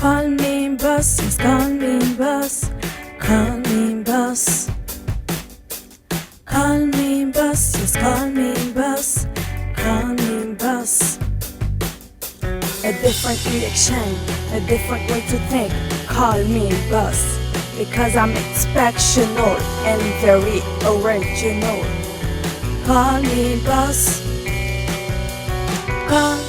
Call me boss, yes, call me boss. Call me boss. Call me boss, yes, call me boss. Call me boss. A different reaction, a different way to think. Call me boss. Because I'm exceptional and very original. Call me boss. Call me boss.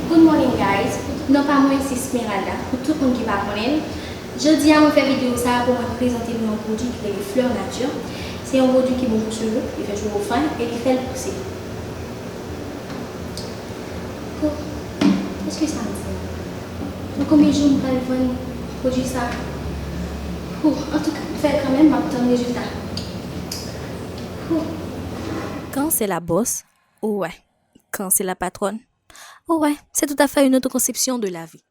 Good morning guys, non pas moi c'est Smeralda, pour tout le monde qui va connaître. Jeudi à moi faire vidéo ça pour vous présenter un produit qui est les fleurs nature. C'est un produit qui est bon pour cheveux, il fait cheveux fins et il fait le pousser. Qu'est-ce que ça me fait? Combien de jours on va vendre produit ça? En tout cas, faire quand même un résultat. Quand c'est la bosse, ouais. Quand c'est la patronne, ouais. C'est tout à fait une autre conception de la vie.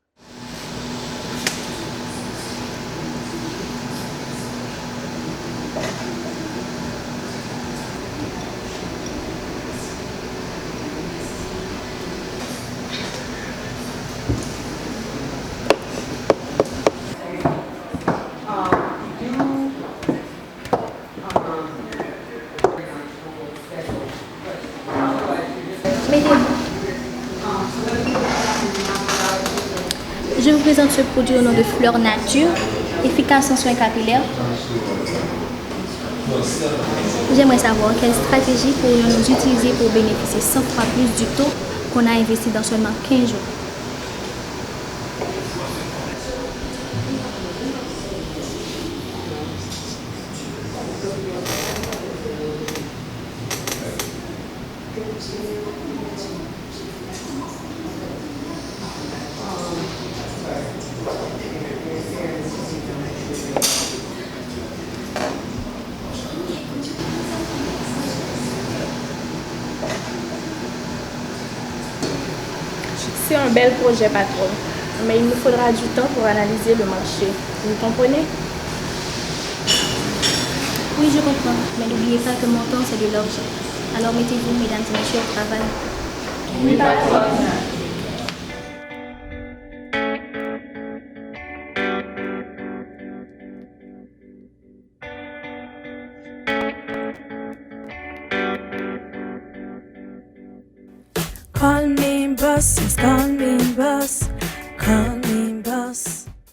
Je vous présente ce produit au nom de Fleur Nature, efficace en soins capillaires. J'aimerais savoir quelle stratégie pourrions-nous utiliser pour bénéficier 100 fois plus du taux qu'on a investi dans seulement 15 jours. C'est un bel projet, patron, mais il nous faudra du temps pour analyser le marché. Vous comprenez? Oui, je comprends, mais n'oubliez pas que mon temps, c'est de l'argent. Alors mettez-vous, mesdames et messieurs, au travail. Oui, patron. Call me boss, yes, call me boss.